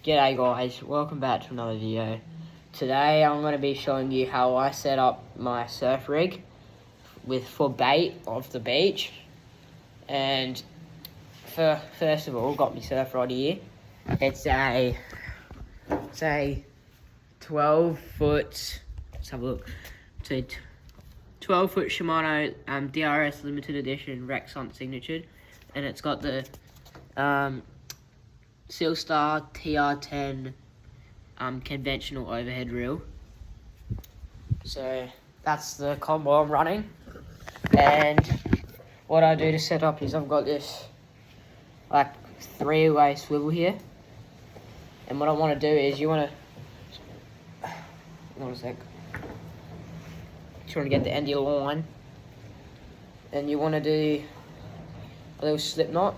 G'day guys, welcome back to another video. Today I'm going to be showing you how I set up my surf rig for bait off the beach. And first of all, got my surf rod here. It's a 12 foot, let's have a look. It's a 12 foot Shimano DRS limited edition Rex Hunt signatured, and it's got the Sealstar TR10 conventional overhead reel. So that's the combo I'm running. And what I do to set up is I've got this like 3-way swivel here. And what I want to do is you want to get the end of your line, and you want to do a little slip knot.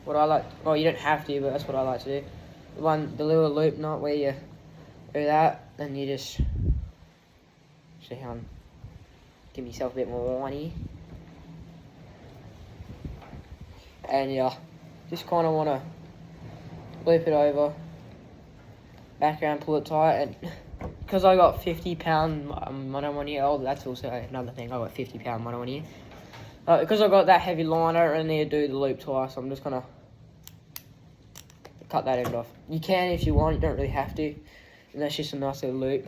What I like, well, you don't have to, but that's what I like to do. The little loop knot where you do that, and you just see how I'm give yourself a bit more line here. And yeah, just kind of want to loop it over, back around, pull it tight, and because I got 50-pound mono on here, oh, that's also another thing, I got 50-pound mono on here. Because I got that heavy line, I don't need to do the loop twice, so I'm just gonna cut that end off. You can if you want, you don't really have to. And that's just a nice little loop.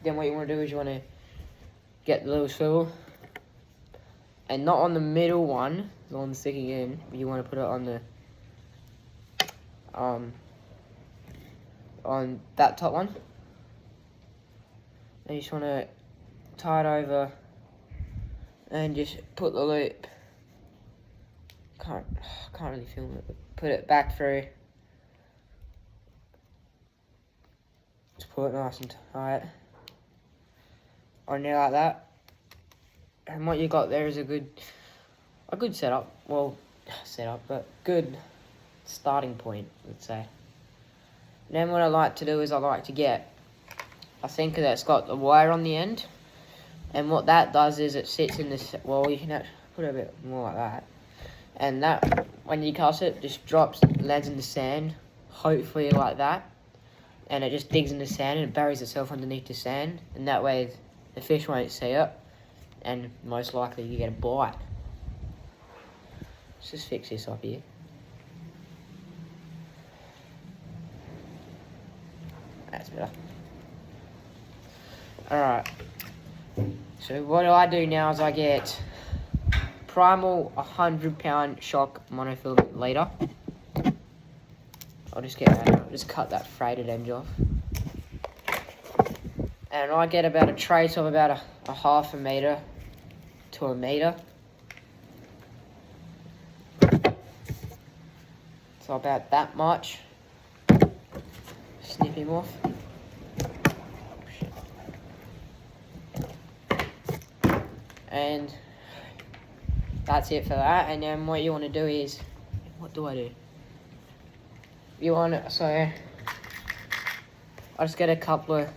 Then what you want to do is you want to get the little swivel, and not on the middle one, the one sticking in, but you want to put it on the on that top one. And you just want to tie it over and just put the loop, can't really film it, but put it back through. Just pull it nice and tight on there like that. And what you got there is a good setup. Well, but good starting point, let's say. And then what I like to do is I like to get a sinker that's got the wire on the end. And what that does is it sits in this, well, you can actually put it a bit more like that. And that, when you cast it, just drops, lands in the sand, hopefully like that. And it just digs in the sand and it buries itself underneath the sand. And that way the fish won't see it. And most likely you get a bite. Let's just fix this up here. That's better. Alright. So what I do now is I get Primal 100-pound shock monofilament leader. I'll just cut that freighted edge off. And I get about a trace of about a half a metre to a metre. So about that much. Snip him off. And that's it for that. And then what you want to do is, what do I do? So I just get a couple of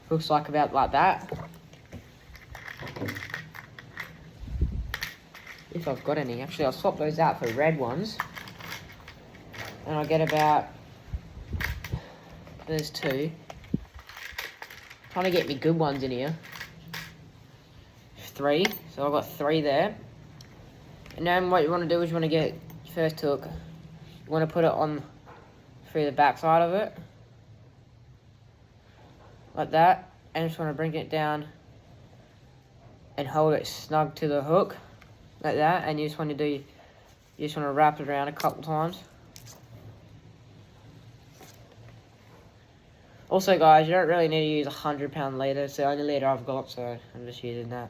hooks like that. If I've got any. Actually, I'll swap those out for red ones. And I'll get about, there's 2. Trying to get me good ones in here. 3, so I've got 3 there. And then what you want to do is you want to get your first hook. You want to put it on through the back side of it, like that, and just want to bring it down and hold it snug to the hook, like that. And you just want to wrap it around a couple times. Also, guys, you don't really need to use a 100-pound leader. It's the only leader I've got, so I'm just using that.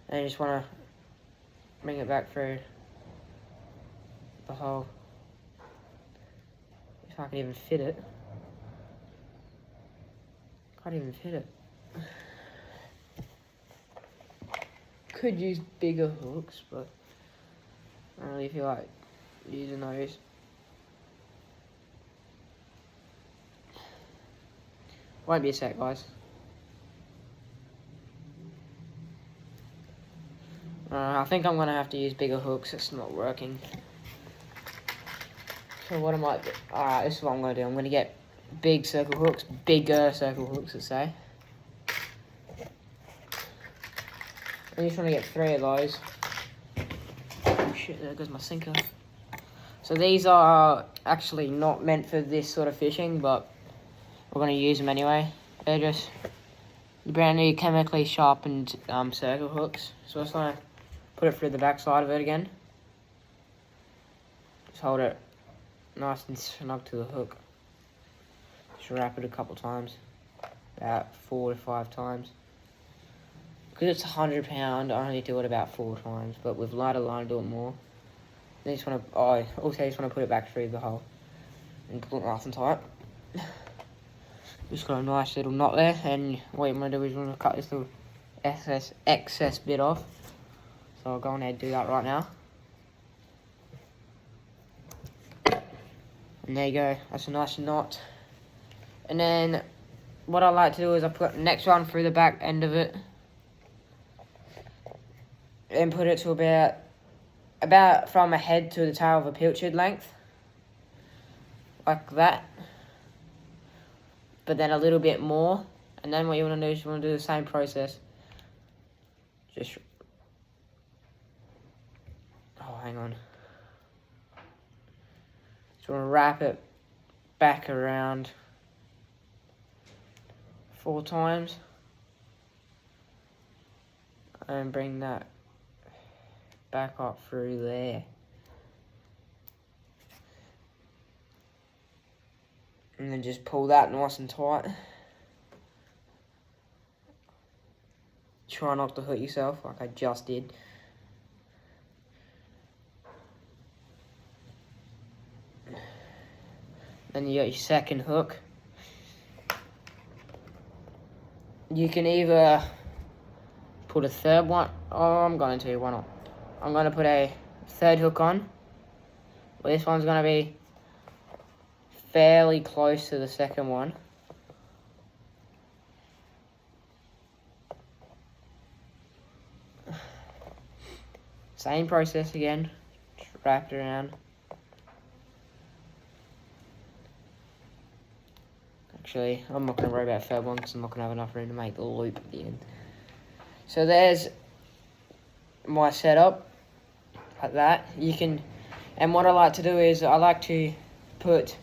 And you just want to bring it back through the hole. If I can even fit it. Can't even fit it. Could use bigger hooks, but I don't really feel like using those. Won't be a sec, guys. I think I'm going to have to use bigger hooks. It's not working. So what am I do? Alright, this is what I'm going to do. I'm going to get big circle hooks, bigger circle hooks, let's say. I just want to get 3 of those. Oh shit, there goes my sinker. So these are actually not meant for this sort of fishing, but we're going to use them anyway. They're just brand new chemically sharpened circle hooks. So I just want to put it through the back side of it again. Just hold it nice and snug to the hook. Just wrap it a couple times, about 4 to 5 times. Because it's 100 pound, I only do it about 4 times, but with lighter line, I do it more. Then just want to, I also just want to put it back through the hole and pull it nice and tight. Just got a nice little knot there, and what I'm going to do is I'm going to cut this little excess bit off. So I'll go on ahead and do that right now. And there you go, that's a nice knot. And then what I like to do is I put the next one through the back end of it. And put it to about from a head to the tail of a pilchard length. Like that. But then a little bit more. And then what you want to do is you want to do the same process. Just... Oh, hang on. Just want to wrap it back around 4 times. And bring that back up through there. And then just pull that nice and tight. Try not to hurt yourself like I just did. Then you got your second hook. You can either put a third one. Oh, I'm going to, why not? I'm going to put a third hook on. Well, this one's going to be fairly close to the second one. Same process again. Just wrap it around. Actually, I'm not going to worry about third one because I'm not going to have enough room to make the loop at the end. So there's my setup. Like that. You can, and what I like to do is I like to put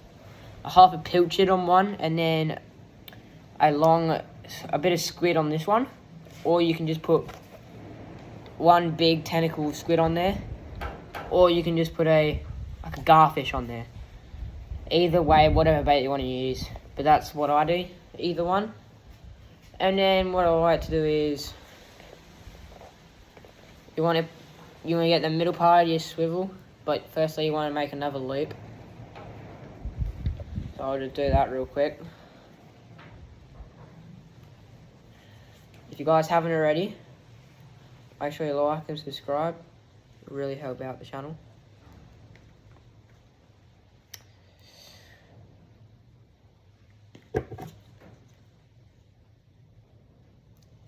a half a pilchard on one and then a bit of squid on this one, or you can just put one big tentacle squid on there, or you can just put like a garfish on there. Either way, whatever bait you want to use, but that's what I do, either one. And then what I like to do is you want to get the middle part of your swivel, but firstly you want to make another loop. So I'll just do that real quick. If you guys haven't already, make sure you like and subscribe. It really help out the channel.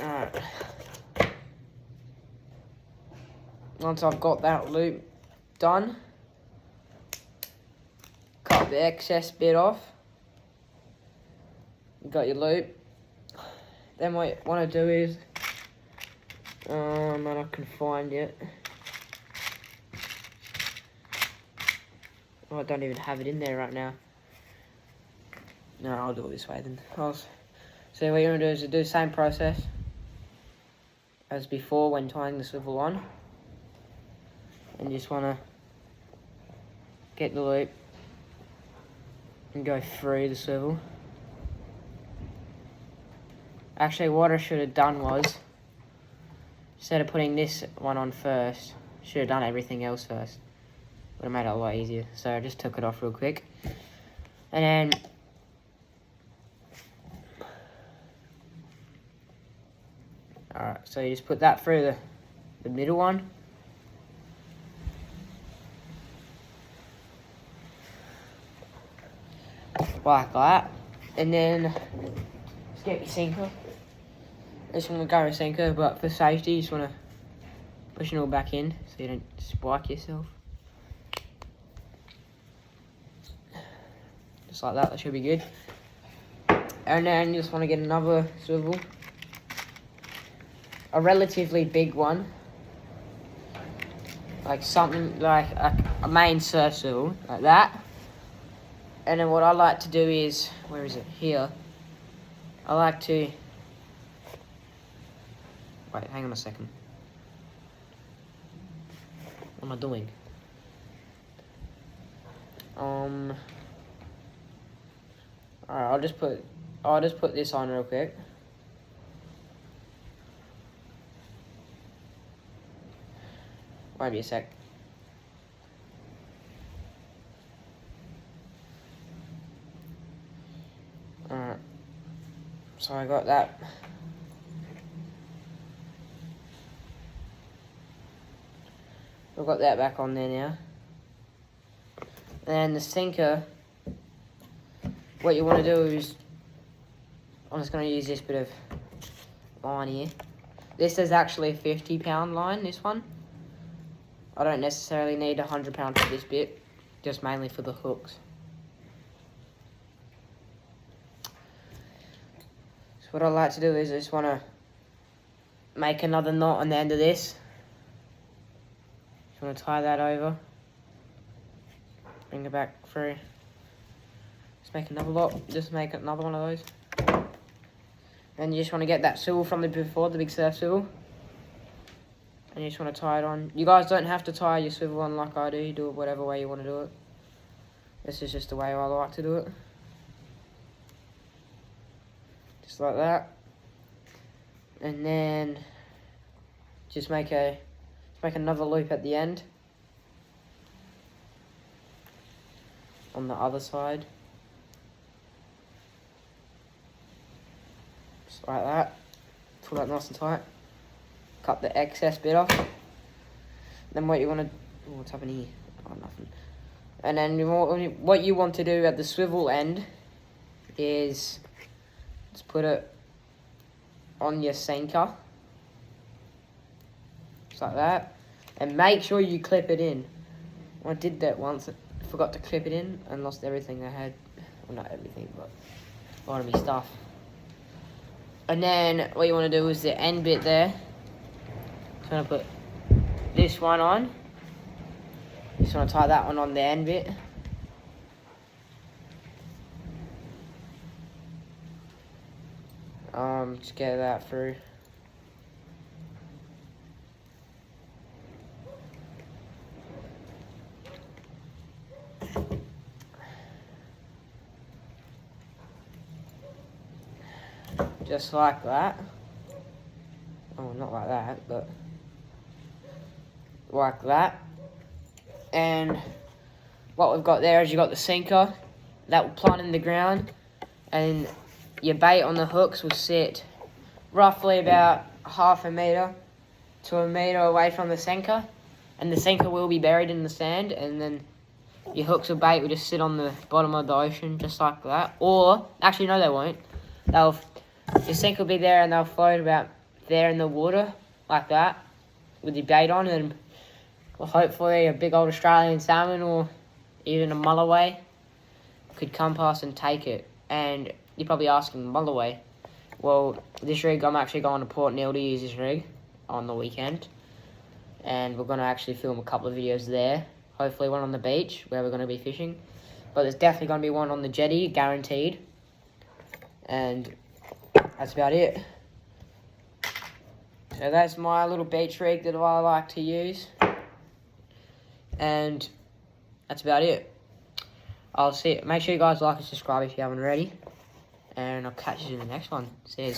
Alright. Once I've got that loop done, cut the excess bit off. You got your loop. Then what you want to do is, man, I can find it. Oh, I don't even have it in there right now. No, I'll do it this way then. So what you're going to do is do the same process as before when tying the swivel on. And you just want to get the loop and go through the swivel. Actually, what I should have done was, instead of putting this one on first, should have done everything else first. Would have made it a lot easier. So I just took it off real quick. And then alright, so you just put that through the middle one. Like that. And then just get your sinker. This one will go with sinker, but for safety you just want to push it all back in so you don't spike yourself. Just like that should be good. And then you just want to get another swivel. A relatively big one. Like something like a main surf swivel, like that. And then what I like to do is, where is it? Here. I like to, wait, hang on a second. What am I doing? Alright, I'll just put this on real quick. Wait a sec. Alright. So I got that. I've got that back on there now. And the sinker, what you want to do is, I'm just going to use this bit of line here. This is actually a 50-pound line, this one. I don't necessarily need 100 pounds for this bit, just mainly for the hooks. So what I like to do is I just want to make another knot on the end of this. Just want to tie that over. Bring it back through. Just make another lot. Just make another one of those. And you just want to get that swivel from the before, the big surf swivel. And you just want to tie it on. You guys don't have to tie your swivel on like I do. You do it whatever way you want to do it. This is just the way I like to do it. Just like that. And then just make another loop at the end. On the other side. Just like that. Pull that nice and tight. Cut the excess bit off. Then what you want to... Oh, what's happening here? Oh, nothing. And then what you want to do at the swivel end is just put it on your sinker. Just like that. And make sure you clip it in. I did that once. I forgot to clip it in and lost everything I had. Well, not everything, but a lot of my stuff. And then what you want to do is the end bit there. I'm going to put this one on. Just want to tie that one on the end bit. Just get that through. Just like that. Oh, not like that, but like that. And what we've got there is you've got the sinker that will plant in the ground, and your bait on the hooks will sit roughly about half a metre to a metre away from the sinker, and the sinker will be buried in the sand, and then your hooks or bait will just sit on the bottom of the ocean just like that. Or, actually no they won't, your sinker will be there and they'll float about there in the water like that with your bait on, and well, hopefully a big old Australian salmon or even a mulloway could come past and take it. And you're probably asking, mulloway? Well, this rig, I'm actually going to Port Neal to use this rig on the weekend. And we're going to actually film a couple of videos there. Hopefully one on the beach where we're going to be fishing. But there's definitely going to be one on the jetty, guaranteed. And that's about it. So that's my little beach rig that I like to use. And that's about it. I'll see. Make sure you guys like and subscribe if you haven't already. And I'll catch you in the next one. See you.